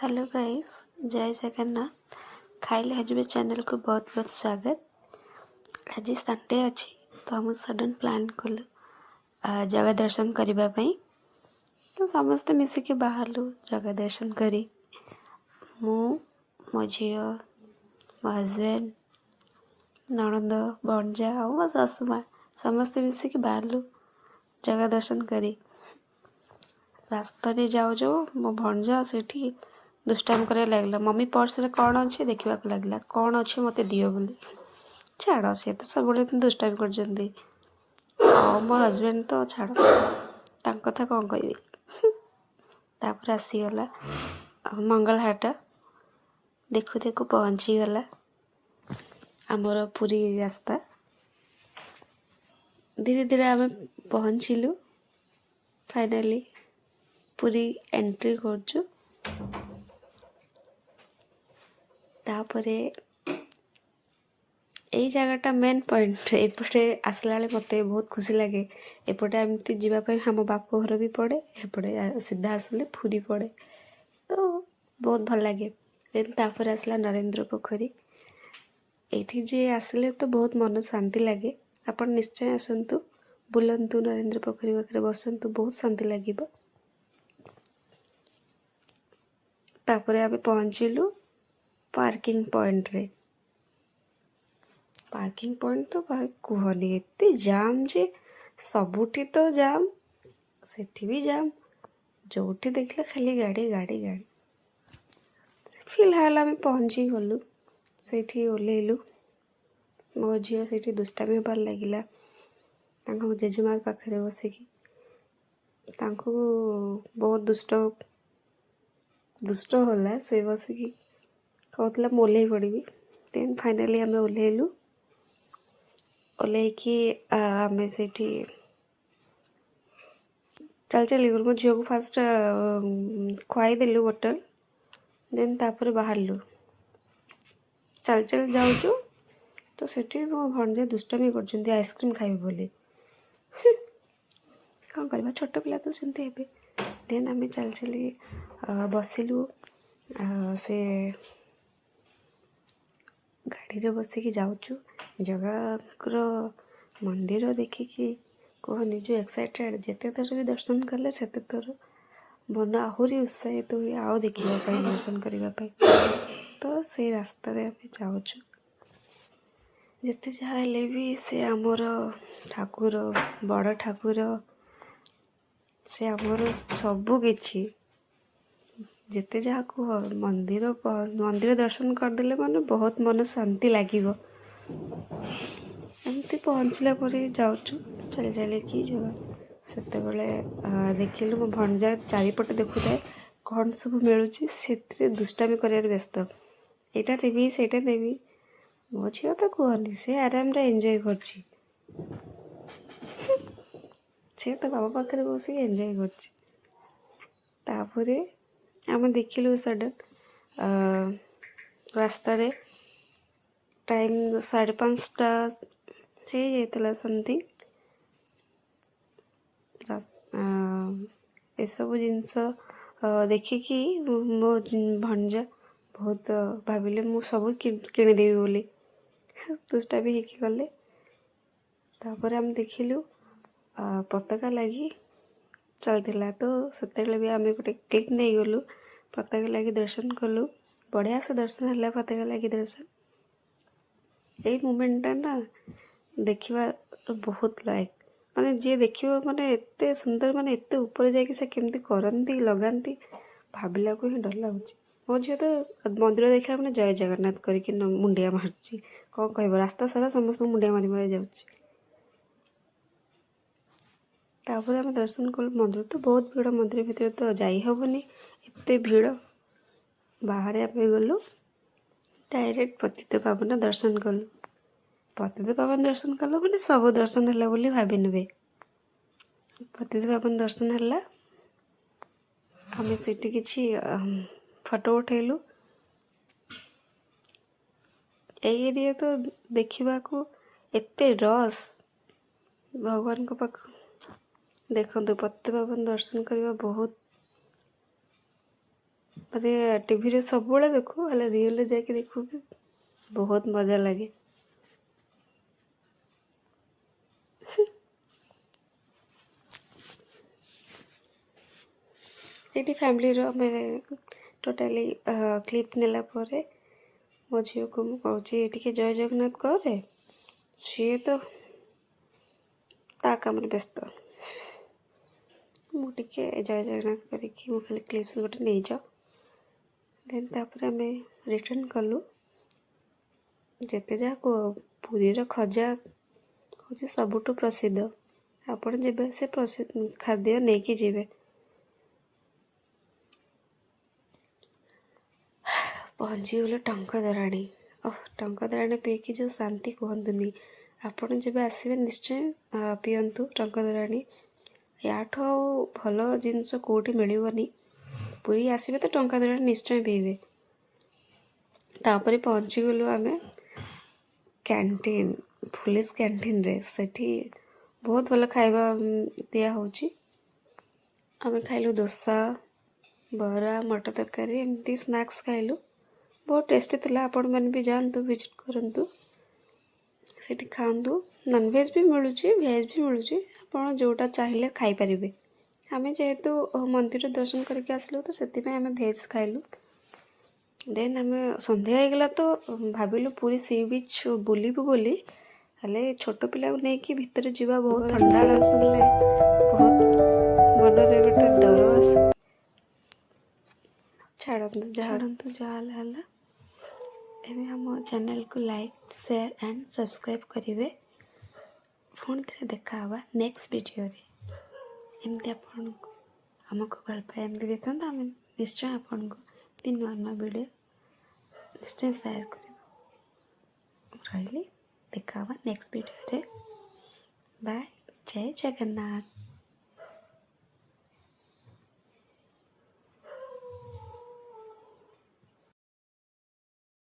Hello guys, जय जगन्नाथ। खाइले हजबे channel को बहुत बहुत स्वागत। आज संडे अच्छी तो हम सडन प्लान कलु जगह दर्शन करने। तो समस्ते मिसिके बाहरलु जगह दर्शन करी। मु मो झील मो हजबैंड नणंद भंजा और मो सासुमा समस्ते मिसिके बाहरलु जगह दर्शन करी। रास्ता रे जाओ जो मो भंजा से दुष्टाम करे लगला। मम्मी पर्स रे कौन अच्छे देखा लगला, कौन अच्छे मत दियो बोली। छाड़ सी तो सब दुष्टामी कर मो हजबैंड तो छाड़ कथा कौन कह तापर आसीगला मंगल हाट देखु देखु पहुँची गला आमर पुरी रास्ता। धीरे धीरे आम पहुँचलु फाइनाली पुरी एंट्री करचु। तापरे यही जगहटा मेन पॉइंट एपटे आसला मत बहुत खुशी लगे। एपटे एमती जावाई हम बाप घर भी पड़े, एपटे सीधा आसले पुरी पड़े तो बहुत भल लगे। देन तापर आसला नरेंद्र पोखरी। एठी जे आसले तो बहुत मन शांति लगे। आपण निश्चय आसतु बुलंतु नरेंद्र पोखरी पाखे बसंतु, बहुत शांति लगे। तापर आम पहुँचलु पार्किंग पॉइंट रे। पार्किंग पॉइंट तो कहनी एत जाम जे सबुठी तो जाम, सेठी भी जाम, जोठी देखले खाली गाड़ी गाड़ी गाड़ी। फिलहाल आम पहुँची गलु सेठी ओह्लैलु। मो झील से दुष्टामी होबार लगिला जेजेमा पाखे बसिकी बहुत दुष्ट होला से बसिकी कहला मु ओह्लै पड़ी। देन फाइनाली आम ओह्लैलु। ओह्लैकी आम से चल चल मो झील को फास्ट खुआईदेलु बोतल। देन तापर बाहरलु चल चल जाऊचु तो सेठी मो भंजा दुष्टामी कर आइसक्रीम खाइबे बोली। कौन करवा छोट पिला तो सेमती हे। देन आम चल चली बसिलु से गाड़ी रे बसिकी जाऊचु जगार मंदिर देखिकी कहनी जो एक्साइटेड जिते थर भी दर्शन कले सेते थर मन आहरी उत्साहित हुए आओ देखा दर्शन करने। तो से रास्ता आम जाऊचु जिते जहाँ भी से आमर ठाकुर बड़ ठाकुर से आमर सबु किछि जिते जहाँ कह मंदिर दर्शन करदेले माने बहुत मन शांति लगे। एमती पहुँचला पर जाऊचु चल चलिकी से देखिलु मो भंजा चारिपटे देखुए कौन सब मिलूँ से दुष्टामी कर व्यस्त। यहाँ नेबी सेटा नेबी मो झील तो कहनी से आराम एंजॉय कर तो बाबा पाखे बस एंजॉय कर। आम देखिलु सडन रास्ता रे टाइम 5:30टा हो जाता समथिंग। एसबू जिनस देखिकी मो भंजा बहुत भाविले मु सब किणदेवी बोली दुष्टा भी होकी गले। तापर आम देखिलु पताका लगी चलता तो से भी आम गोटे क्लिप नहीं गलु पताका लगी दर्शन कलु। बढ़िया से दर्शन है पताका लगी दर्शन। यही मोमेंटा ना देखा बहुत लायक माने जी देखियो माने एते सुंदर माने एते ऊपर जाके से केमती करती लगाती भाविला को ही डर लगुच। मो झील तो मंदिर देखला मैंने जय जगन्नाथ करके मुंडिया मार्ची कौन कह रास्ता सारा समस्त मुंडिया मारी मारी जाऊँगी। तापर आम दर्शन कलु मंदिर तो बहुत भीड़ मंदिर भितर तो जाई हेनी एते भीड़। बाहर आम गलु डायरेक्ट पतित पावन दर्शन कलु। पतित पावन दर्शन कलु मैंने सब दर्शन है बोली भाभी ने। पतित पावन दर्शन है आम से किसी फोटो उठेलु। यही एरिया तो देखा एते रस भगवान को पाख देखो पतित पावन दर्शन करवा बहुत ମାନେ ଟିଭିରେ ସବୁବେଳେ ଦେଖୁ, ହେଲେ ରିଏଲ୍ରେ ଯାଇକି ଦେଖୁ ବି ବହୁତ ମଜା ଲାଗେ। ଏଇଠି ଫ୍ୟାମିଲିର ମାନେ ଟୋଟାଲି କ୍ଲିପ୍ ନେଲା ପରେ ମୋ ଝିଅକୁ ମୁଁ କହୁଛି ଟିକେ ଜୟ ଜଗନ୍ନାଥ କରେ, ସିଏ ତ ତା କାମରେ ବ୍ୟସ୍ତ। ମୁଁ ଟିକେ ଜୟ ଜଗନ୍ନାଥ କରିକି ମୁଁ ଖାଲି କ୍ଲିପ୍ସ ଗୋଟେ ନେଇଯାଅ। ଦେନ୍ ତାପରେ ଆମେ ରିଟର୍ନ କଲୁ। ଯେତେ ଯାହା କୁହ, ପୁରୀର ଖଜା ହେଉଛି ସବୁଠୁ ପ୍ରସିଦ୍ଧ। ଆପଣ ଯେବେ ସେ ଖାଦ୍ୟ ନେଇକି ଯିବେ। ପହଞ୍ଚିଗଲୁ ଟଙ୍କତୋରାଣୀ। ଟଙ୍କତୋରାଣୀ ପିଇକି ଯେଉଁ ଶାନ୍ତି କୁହନ୍ତୁନି। ଆପଣ ଯେବେ ଆସିବେ ନିଶ୍ଚୟ ପିଅନ୍ତୁ ଟଙ୍କତୋରାଣୀ। ୟାଠୁ ଆଉ ଭଲ ଜିନିଷ କେଉଁଠି ମିଳିବନି। ପୁରୀ ଆସିବେ ତ ଟଙ୍କତୋରାଣୀ ନିଶ୍ଚୟ ପିଇବେ। ତାପରେ ପହଞ୍ଚିଗଲୁ ଆମେ କ୍ୟାଣ୍ଟିନ୍, ପୁଲିସ କ୍ୟାଣ୍ଟିନ୍ରେ। ସେଠି ବହୁତ ଭଲ ଖାଇବା ଦିଆହେଉଛି। ଆମେ ଖାଇଲୁ ଦୋସା, ବରା, ମଟର ତରକାରୀ, ଏମିତି ସ୍ନାକ୍ସ ଖାଇଲୁ। ବହୁତ ଟେଷ୍ଟି ଥିଲା। ଆପଣମାନେ ବି ଯାଆନ୍ତୁ, ଭିଜିଟ୍ କରନ୍ତୁ, ସେଠି ଖାଆନ୍ତୁ। ନନଭେଜ୍ ବି ମିଳୁଛି, ଭେଜ୍ ବି ମିଳୁଛି। ଆପଣ ଯେଉଁଟା ଚାହିଁଲେ ଖାଇପାରିବେ। ଆମେ ଯେହେତୁ ମନ୍ଦିର ଦର୍ଶନ କରିକି ଆସିଲୁ ତ ସେଥିପାଇଁ ଆମେ ଭେଜ୍ ଖାଇଲୁ। ଦେନ୍ ଆମେ ସନ୍ଧ୍ୟା ହେଇଗଲା ତ ଭାବିଲୁ ପୁରୀ ସି ବିଚ୍ ବୁଲିବୁ ବୋଲି, ହେଲେ ଛୋଟ ପିଲାକୁ ନେଇକି ଭିତରେ ଯିବା ବହୁତ ଥଣ୍ଡା ଶୁଣିଲେ ବହୁତ ମନରେ ଗୋଟେ ଡର ଆସେ। ଛାଡ଼ନ୍ତୁ ଯାହା ହେଲା। ଏବେ ଆମ ଚ୍ୟାନେଲକୁ ଲାଇକ୍, ସେୟାର ଆଣ୍ଡ ସବସ୍କ୍ରାଇବ୍ କରିବେ। ପୁଣି ଥରେ ଦେଖା ହେବା ନେକ୍ସଟ ଭିଡ଼ିଓରେ। ଏମିତି ଆପଣଙ୍କୁ ଆମକୁ ଭଲ ପାଏ ଏମିତି ଦେଇଥାନ୍ତୁ, ଆମେ ନିଶ୍ଚୟ ଆପଣଙ୍କୁ ନୂଆ ନୂଆ ଭିଡ଼ିଓ ନିଶ୍ଚୟ ସେୟାର କରିବୁ। ରହିଲି, ଦେଖା ହେବା ନେକ୍ସଟ ଭିଡ଼ିଓରେ। ବାଏ, ଜୟ ଜଗନ୍ନାଥ।